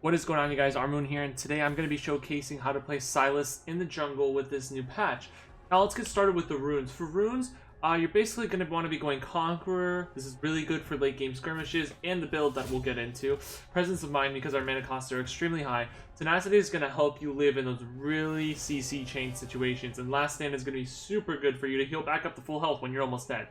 What is going on, you guys? Armooon here, and today I'm going to be showcasing how to play Sylas in the jungle with this new patch. Now let's get started with the runes. For runes, you're basically going to want to be going Conqueror. This is really good for late game skirmishes and the build that we'll get into. Presence of Mind, because our mana costs are extremely high. Tenacity is going to help you live in those really CC chain situations, and Last Stand is going to be super good for you to heal back up to full health when you're almost dead.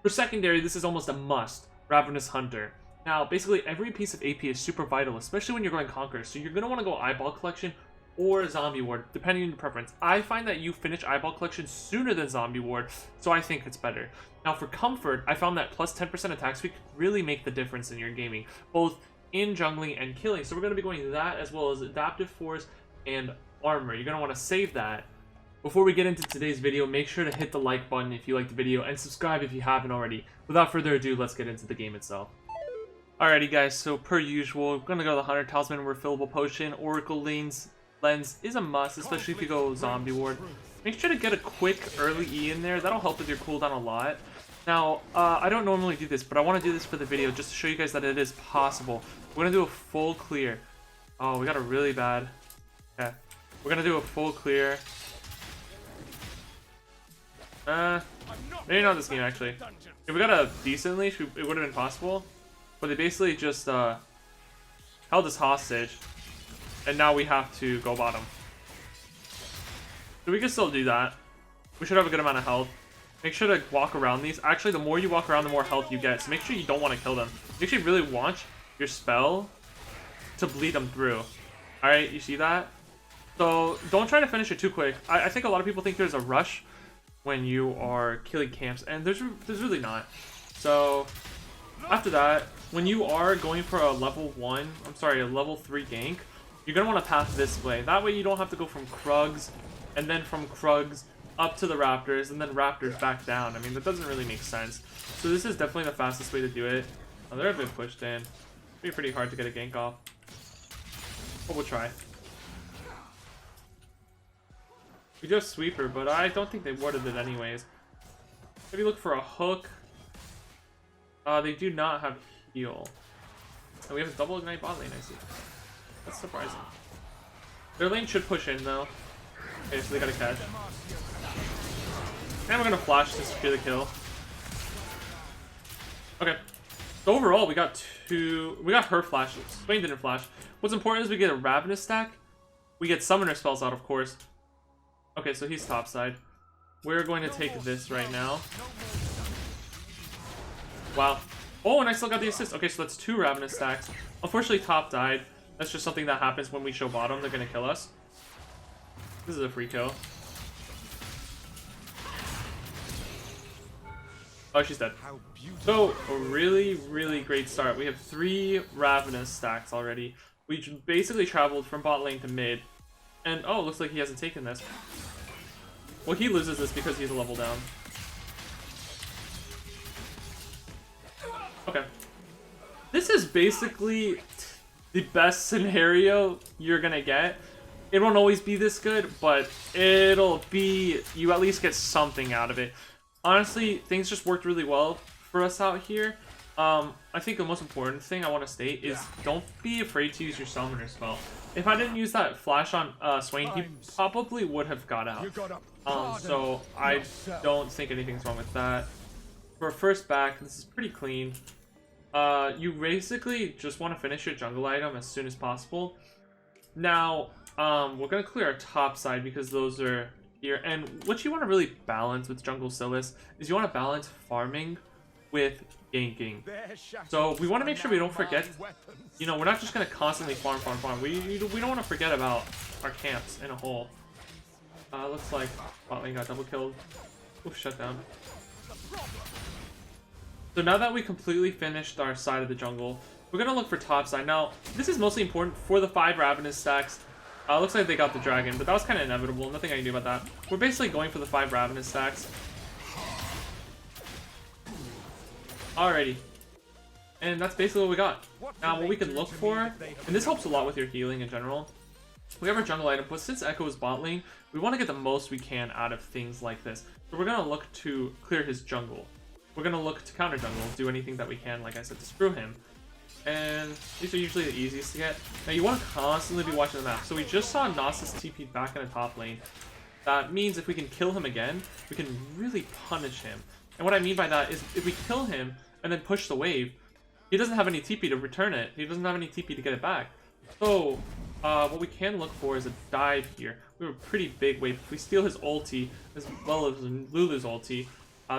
For secondary, this is almost a must. Ravenous Hunter. Now, basically, every piece of AP is super vital, especially when you're going Conqueror. So you're going to want to go Eyeball Collection or Zombie Ward, depending on your preference. I find that you finish Eyeball Collection sooner than Zombie Ward, so I think it's better. Now, for Comfort, I found that plus 10% attack speed could really make the difference in your gaming, both in jungling and killing. So we're going to be going that, as well as Adaptive Force and Armor. You're going to want to save that. Before we get into today's video, make sure to hit the like button if you like the video, and subscribe if you haven't already. Without further ado, let's get into the game itself. Alrighty guys, so per usual, we're gonna go to the Hunter Talisman, Refillable Potion. Oracle Lens is a must, especially if you go Zombie Ward. Make sure to get a quick early E in there, that'll help with your cooldown a lot. Now, I don't normally do this, but I want to do this for the video just to show you guys that it is possible. We're gonna do a full clear. Oh, we got a really bad. Okay, we're gonna do a full clear. Maybe not this game actually. If we got a decent leash, it would have been possible. But they basically just held us hostage, and now we have to go bottom. So we can still do that. We should have a good amount of health. Make sure to walk around these. Actually, the more you walk around, the more health you get. So make sure you don't want to kill them. You actually really want your spell to bleed them through. Alright, you see that? So don't try to finish it too quick. I think a lot of people think there's a rush when you are killing camps, and there's really not. So after that, when you are going for a level 3 gank, you're going to want to path this way. That way you don't have to go from Krugs, and then from Krugs up to the Raptors, and then Raptors back down. I mean, that doesn't really make sense. So this is definitely the fastest way to do it. Oh, they're a bit pushed in. It'll be pretty hard to get a gank off. But we'll try. We do have Sweeper, but I don't think they warded it anyways. Maybe look for a hook. They do not have heal. And we have a double ignite bot lane, I see. That's surprising. Their lane should push in though. Okay, so they gotta catch. And we're gonna flash to secure the kill. Okay. So overall, we got her flash. Swain didn't flash. What's important is we get a Ravenous stack. We get summoner spells out, of course. Okay, so he's topside. We're going to take this right now. Wow. Oh, and I still got the assist. Okay, so that's 2 Ravenous stacks. Unfortunately, top died. That's just something that happens when we show bottom. They're going to kill us. This is a free kill. Oh, she's dead. So, a really, really great start. We have 3 Ravenous stacks already. We basically traveled from bot lane to mid. And, oh, looks like he hasn't taken this. Well, he loses this because he's a level down. Okay. This is basically the best scenario you're gonna get. It won't always be this good, but it'll be, you at least get something out of it. Honestly, things just worked really well for us out here. I think the most important thing I want to state is don't be afraid to use your summoner spell. If I didn't use that flash on Swain, he probably would have got out. So I don't think anything's wrong with that. For first back, this is pretty clean. You basically just want to finish your jungle item as soon as possible. Now, we're going to clear our top side because those are here. And what you want to really balance with jungle Sylas is you want to balance farming with ganking. So we want to make sure we don't forget, you know, we're not just going to constantly farm. We don't want to forget about our camps in a whole. Looks like bot lane got double killed. Oof, shut down. So now that we completely finished our side of the jungle, we're going to look for top side. Now, this is mostly important for the 5 Ravenous stacks. Looks like they got the dragon, but that was kind of inevitable. Nothing I can do about that. We're basically going for the 5 Ravenous stacks. Alrighty. And that's basically what we got. Now, what we can look for, and this helps a lot with your healing in general. We have our jungle item, but since Echo is bot lane, we want to get the most we can out of things like this. So we're going to look to clear his jungle. We're going to look to counter jungle, do anything that we can, like I said, to screw him. And these are usually the easiest to get. Now you want to constantly be watching the map. So we just saw Nasus TP back in the top lane. That means if we can kill him again, we can really punish him. And what I mean by that is if we kill him and then push the wave, he doesn't have any TP to return it. He doesn't have any TP to get it back. So what we can look for is a dive here. We have a pretty big wave. If we steal his ulti as well as Lulu's ulti,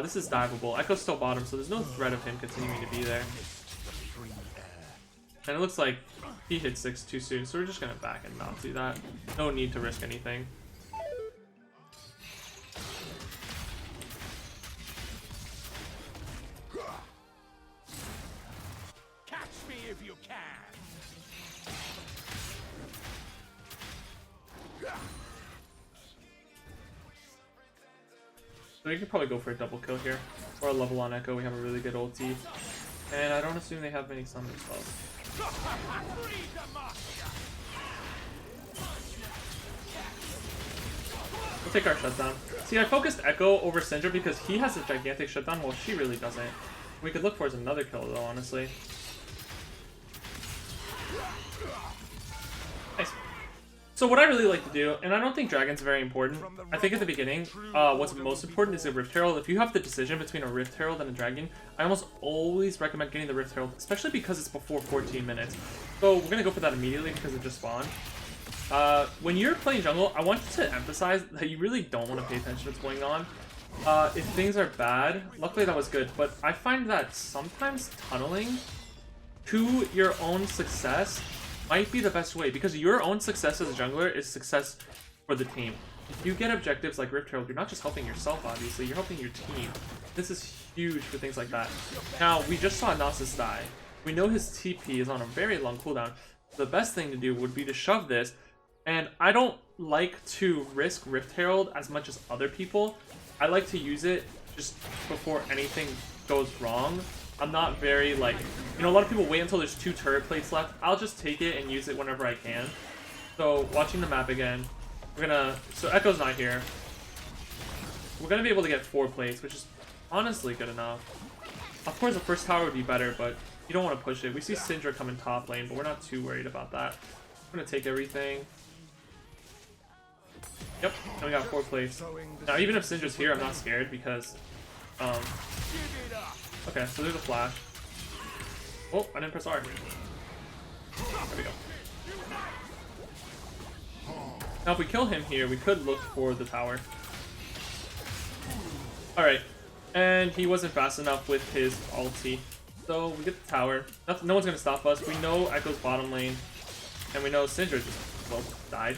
this is diveable. Echo's still bottom, so there's no threat of him continuing to be there. And it looks like he hit 6 too soon, so we're just gonna back and not do that. No need to risk anything. Catch me if you can. So we could probably go for a double kill here. Or a level on Echo, we have a really good ulti. And I don't assume they have many summon spells. We'll take our shutdown. See, I focused Echo over Syndra because he has a gigantic shutdown while she really doesn't. We could look for is another kill though, honestly. Nice. So what I really like to do, and I don't think Dragon's very important, I think at the beginning, what's most important is a Rift Herald. If you have the decision between a Rift Herald and a Dragon, I almost always recommend getting the Rift Herald, especially because it's before 14 minutes. So we're going to go for that immediately because it just spawned. When you're playing jungle, I want you to emphasize that you really don't want to pay attention to what's going on. If things are bad, luckily that was good, but I find that sometimes tunneling to your own success might be the best way, because your own success as a jungler is success for the team. If you get objectives like Rift Herald, you're not just helping yourself, obviously, you're helping your team. This is huge for things like that. Now, we just saw Nasus die. We know his TP is on a very long cooldown. The best thing to do would be to shove this, and I don't like to risk Rift Herald as much as other people. I like to use it just before anything goes wrong. I'm not very, like, you know, a lot of people wait until there's 2 turret plates left. I'll just take it and use it whenever I can. So, watching the map again, we're gonna, so Echo's not here. We're gonna be able to get 4 plates, which is honestly good enough. Of course, the first tower would be better, but you don't want to push it. We see Syndra come in top lane, but we're not too worried about that. We're gonna take everything. Yep, and we got 4 plates. Now, even if Syndra's here, I'm not scared because, okay, so there's a flash. Oh, I didn't press R. There we go. Now, if we kill him here, we could look for the tower. Alright, and he wasn't fast enough with his ulti. So, we get the tower. No one's going to stop us. We know Echo's bottom lane. And we know Syndra just, well, died.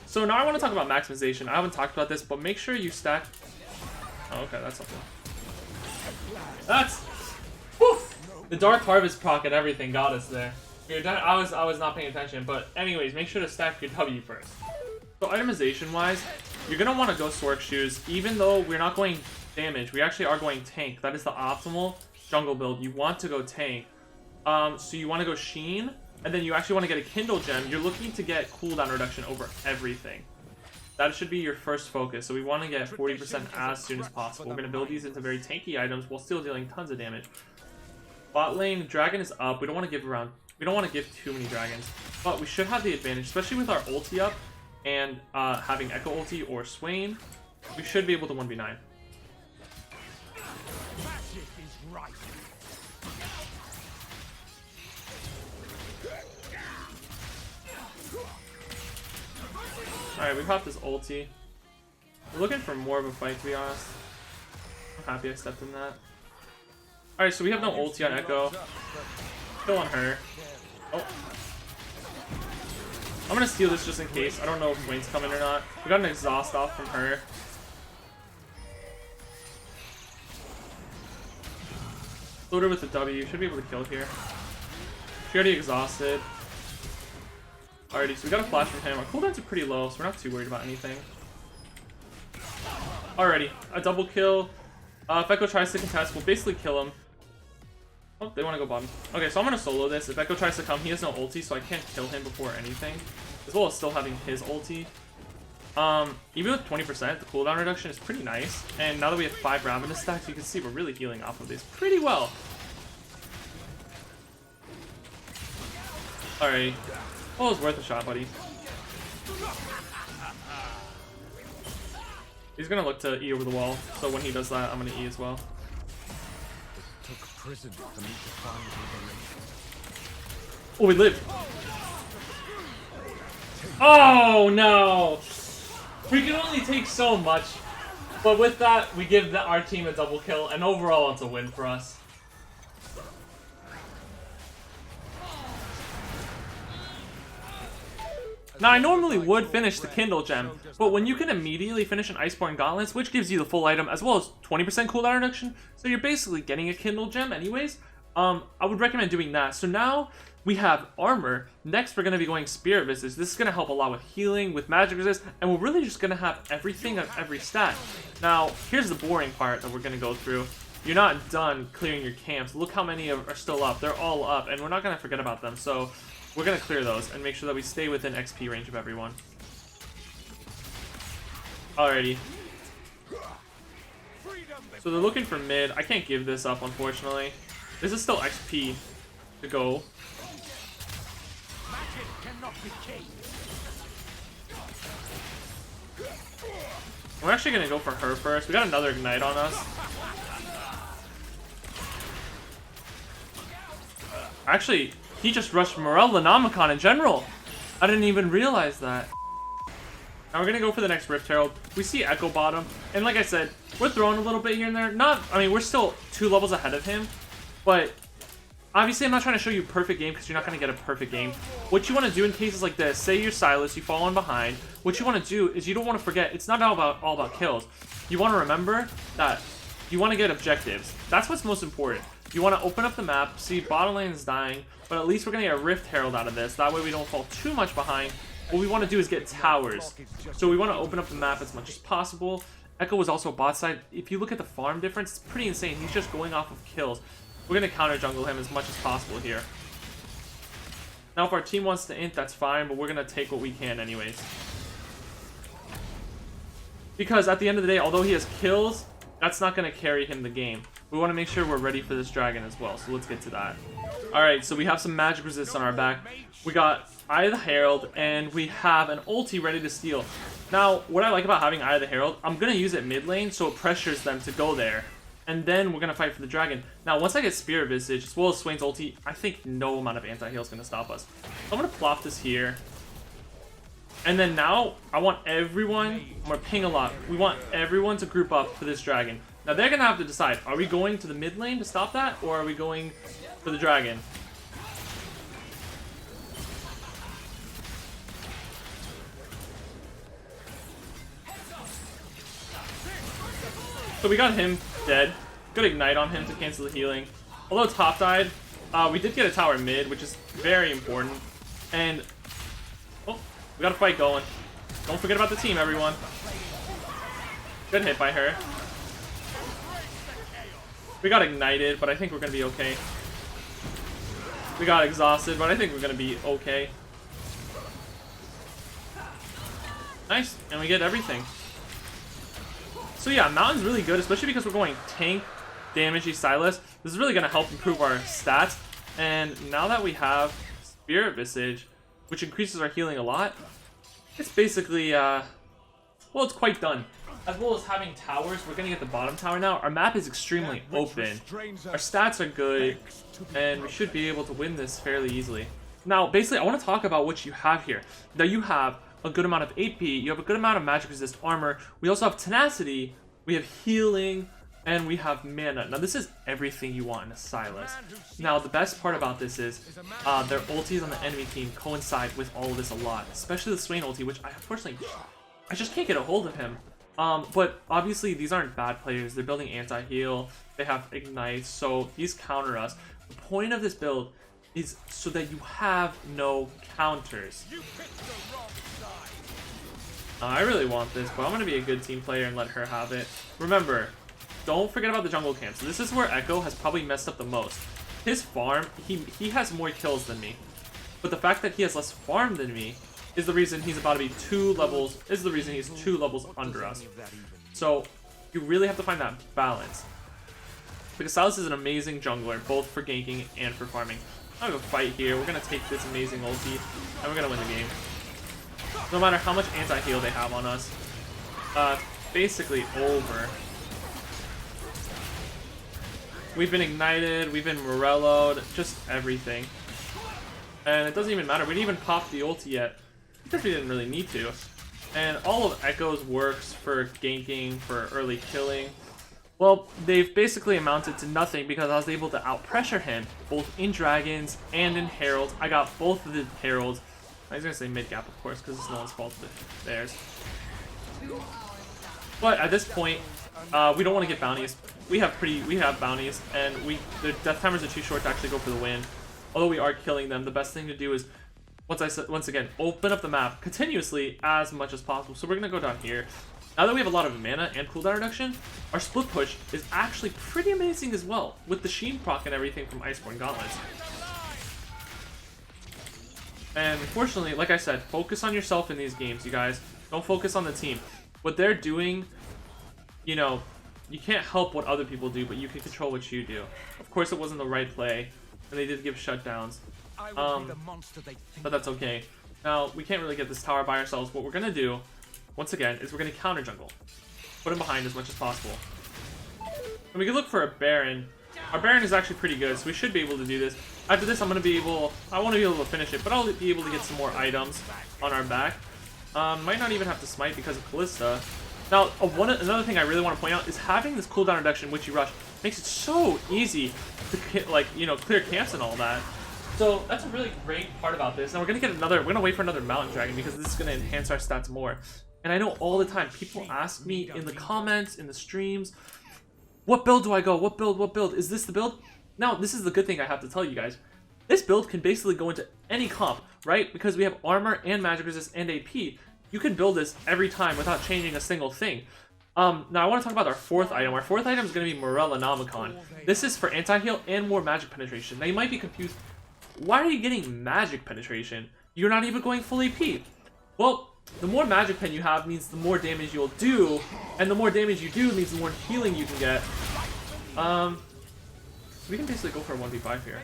So now I want to talk about maximization. I haven't talked about this, but make sure you stack... Oh, okay, that's something. That's... Whew! The Dark Harvest proc and everything got us there. I was not paying attention, but anyways, make sure to stack your W first. So itemization-wise, you're going to want to go Sork Shoes, even though we're not going damage. We actually are going tank. That is the optimal jungle build. You want to go tank. So you want to go Sheen, and then you actually want to get a Kindle Gem. You're looking to get cooldown reduction over everything. That should be your first focus. So we want to get 40% as soon as possible. We're going to build these into very tanky items while still dealing tons of damage. Bot lane, Dragon is up. We don't want to give around. We don't want to give too many dragons, but we should have the advantage, especially with our ulti up and having Echo ulti or Swain. We should be able to 1v9. Alright, we popped this ulti. We're looking for more of a fight, to be honest. I'm happy I stepped in that. Alright, so we have no ulti on Echo. Still on her. Oh. I'm gonna steal this just in case. I don't know if Wayne's coming or not. We got an exhaust off from her. Load her with the W. Should be able to kill here. She already exhausted. Alrighty, so we got a flash from him. Our cooldowns are pretty low, so we're not too worried about anything. Alrighty, a double kill. If Echo tries to contest, we'll basically kill him. Oh, they want to go bottom. Okay, so I'm going to solo this. If Echo tries to come, he has no ulti, so I can't kill him before anything. As well as still having his ulti. Even with 20%, the cooldown reduction is pretty nice. And now that we have 5 Ravenous stacks, you can see we're really healing off of this pretty well. Alright. Well, it was worth a shot, buddy. He's gonna look to E over the wall, so when he does that, I'm gonna E as well. Took prison for me to find liberation. Oh, we lived. Oh, no! We can only take so much. But with that, we give our team a double kill, and overall, it's a win for us. Now, I normally would finish the Kindle Gem, but when you can immediately finish an Iceborne Gauntlets, which gives you the full item as well as 20% cooldown reduction, so you're basically getting a Kindle Gem anyways, I would recommend doing that. So now we have armor. Next, we're going to be going Spirit Visage. This is going to help a lot with healing, with magic resist, and we're really just going to have everything on every stat. Now, here's the boring part that we're going to go through. You're not done clearing your camps. Look how many are still up. They're all up, and we're not going to forget about them. So we're going to clear those and make sure that we stay within XP range of everyone. Alrighty. So they're looking for mid. I can't give this up, unfortunately. This is still XP to go. We're actually going to go for her first. We got another Ignite on us. Actually, he just rushed Morel Lenomicon in general. I didn't even realize that. Now we're going to go for the next Rift Herald. We see Echo bottom. And like I said, we're throwing a little bit here and there. I mean, we're still 2 levels ahead of him. But obviously, I'm not trying to show you a perfect game because you're not going to get a perfect game. What you want to do in cases like this, say you're Sylas, you fall in behind. What you want to do is you don't want to forget, it's not all about kills. You want to remember that you want to get objectives. That's what's most important. You want to open up the map, see bottom lane is dying, but at least we're going to get a Rift Herald out of this. That way we don't fall too much behind. What we want to do is get towers. So we want to open up the map as much as possible. Echo was also bot side. If you look at the farm difference, it's pretty insane. He's just going off of kills. We're going to counter jungle him as much as possible here. Now if our team wants to int, that's fine, but we're going to take what we can anyways. Because at the end of the day, although he has kills, that's not going to carry him the game. We want to make sure we're ready for this dragon as well, so let's get to that. Alright, so we have some magic resist on our back. We got Eye of the Herald, and we have an ulti ready to steal. Now, what I like about having Eye of the Herald, I'm going to use it mid lane, so it pressures them to go there. And then we're going to fight for the dragon. Now, once I get Spirit Visage, as well as Swain's ulti, I think no amount of anti-heal is going to stop us. So I'm going to plop this here. And then now, I want everyone, I'm going to ping a lot. We want everyone to group up for this dragon. Now, they're going to have to decide, are we going to the mid lane to stop that, or are we going for the dragon? So we got him dead. Good Ignite on him to cancel the healing. Although top died, we did get a tower mid, which is very important. And, oh, we got a fight going. Don't forget about the team, everyone. Good hit by her. We got ignited, but I think we're going to be okay. We got exhausted, but I think we're going to be okay. Nice, and we get everything. So yeah, Mountain's really good, especially because we're going tank, damagey Sylas. This is really going to help improve our stats. And now that we have Spirit Visage, which increases our healing a lot, it's basically, well, it's quite done. As well as having towers, we're going to get the bottom tower now. Our map is extremely open. Our stats are good, and we should be able to win this fairly easily. Now, basically, I want to talk about what you have here. Now, you have a good amount of AP, you have a good amount of magic resist armor, we also have tenacity, we have healing, and we have mana. Now, this is everything you want in a Sylas. Now, the best part about this is their ultis on the enemy team coincide with all of this a lot, especially the Swain ulti, which I unfortunately, I just can't get a hold of him. But obviously these aren't bad players. They're building anti-heal. They have ignites, so these counter us. The point of this build is so that you have no counters. I really want this, but I'm going to be a good team player and let her have it. Remember, don't forget about the jungle camp. So this is where Echo has probably messed up the most. His farm, he has more kills than me. But the fact that he has less farm than me is the reason he's about to be 2 levels, is the reason he's 2 levels under us. So you really have to find that balance. Because Sylas is an amazing jungler, both for ganking and for farming. I'm gonna fight here. We're gonna take this amazing ulti, and we're gonna win the game. No matter how much anti-heal they have on us. Basically over. We've been ignited, we've been Morello'd, just everything. And it doesn't even matter. We didn't even pop the ulti yet, because we didn't really need to. And all of Echo's works for ganking, for early killing, well, they've basically amounted to nothing because I was able to out-pressure him, both in Dragons and in Heralds. I got both of the Heralds. I was going to say mid-gap, of course, because it's no one's fault but theirs. But at this point, we don't want to get bounties. We have bounties, and the death timers are too short to actually go for the win. Although we are killing them, the best thing to do is, once again, open up the map continuously as much as possible. So we're going to go down here. Now that we have a lot of mana and cooldown reduction, our split push is actually pretty amazing as well, with the Sheen proc and everything from Iceborne Gauntlets. And unfortunately, like I said, focus on yourself in these games, you guys. Don't focus on the team. What they're doing, you know, you can't help what other people do, but you can control what you do. Of course, it wasn't the right play, and they did give shutdowns. But that's okay. Now, we can't really get this tower by ourselves. What we're going to do, once again, is we're going to counter jungle. Put him behind as much as possible. And we can look for a Baron. Our Baron is actually pretty good, so we should be able to do this. After this, I want to be able to finish it, but I'll be able to get some more items on our back. Might not even have to smite because of Callista. Now, another thing I really want to point out is having this cooldown reduction, Witchy Rush, makes it so easy to, like, you know, clear camps and all that. So that's a really great part about this. Now we're gonna wait for another Mountain Dragon because this is gonna enhance our stats more. And I know all the time people ask me in the comments, in the streams, what build do I go? What build? What build? Is this the build? Now, this is the good thing I have to tell you guys. This build can basically go into any comp, right? Because we have armor and magic resist and AP. You can build this every time without changing a single thing. Now I want to talk about our fourth item. Our fourth item is going to be Morellonomicon. This is for anti-heal and more magic penetration. Now you might be confused. Why are you getting magic penetration? You're not even going full AP. Well, the more magic pen you have means the more damage you'll do, and the more damage you do means the more healing you can get. So we can basically go for a 1v5 here.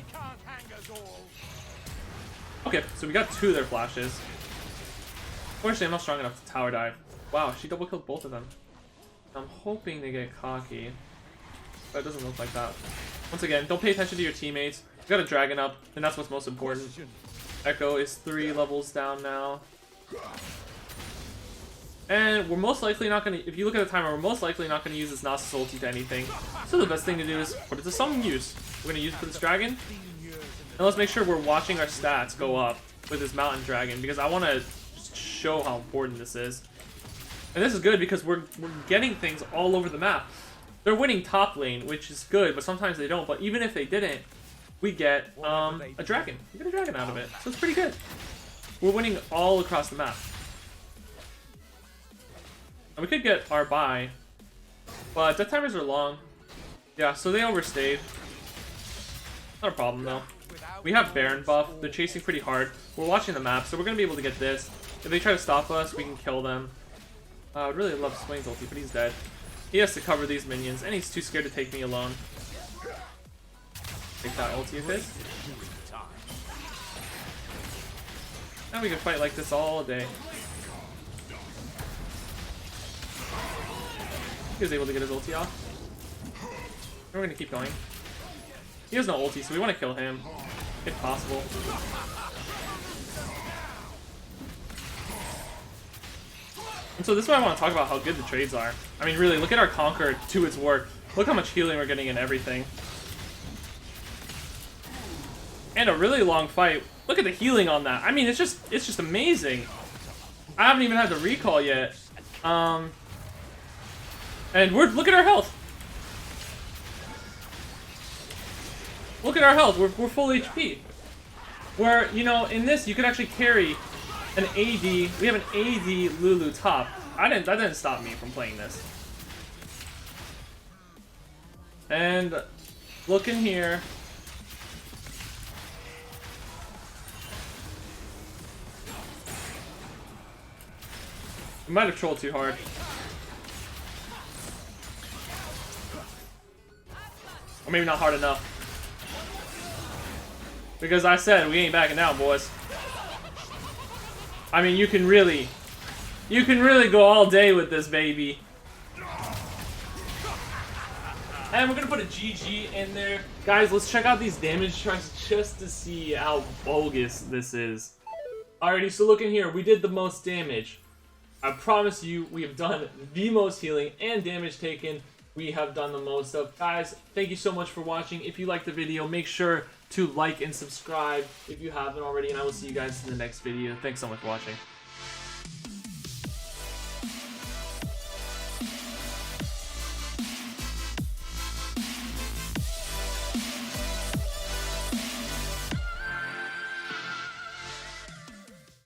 Okay, so we got 2 of their flashes. Unfortunately, I'm not strong enough to tower dive. Wow, she double killed both of them. I'm hoping they get cocky, but it doesn't look like that. Once again, don't pay attention to your teammates. You got a dragon up, and that's what's most important. Echo is 3 levels down now. And we're most likely not going to, if you look at the timer, we're most likely not going to use this Nasus ulti to anything. So the best thing to do is put it to some use. We're going to use it for this dragon. And let's make sure we're watching our stats go up with this mountain dragon, because I want to just show how important this is. And this is good because we're getting things all over the map. They're winning top lane, which is good, but sometimes they don't. But even if they didn't, we get a dragon. We get a dragon out of it. So it's pretty good. We're winning all across the map. And we could get our buy, but death timers are long. Yeah, so they overstayed. Not a problem though. We have Baron buff. They're chasing pretty hard. We're watching the map, so we're gonna be able to get this. If they try to stop us, we can kill them. I would really love Swain's ulti, but he's dead. He has to cover these minions, and he's too scared to take me alone. Take that ulti of his. And we can fight like this all day. He was able to get his ulti off. And we're gonna keep going. He has no ulti, so we want to kill him, if possible. And so this is why I want to talk about how good the trades are. I mean, really, look at our Conqueror to its work. Look how much healing we're getting and everything. And a really long fight. Look at the healing on that. I mean, it's just amazing. I haven't even had the recall yet. And look at our health. Look at our health. We're full HP. Where, you know, in this you could actually carry an AD. We have an AD Lulu top. That didn't stop me from playing this. And look in here. We might have trolled too hard. Or maybe not hard enough. Because I said we ain't backing down, boys. I mean, you can really go all day with this baby. And we're gonna put a GG in there. Guys, let's check out these damage charts just to see how bogus this is. Alrighty, so look in here. We did the most damage. I promise you, we have done the most healing and damage taken. We have done the most of. Guys, thank you so much for watching. If you liked the video, make sure to like and subscribe if you haven't already. And I will see you guys in the next video. Thanks so much for watching.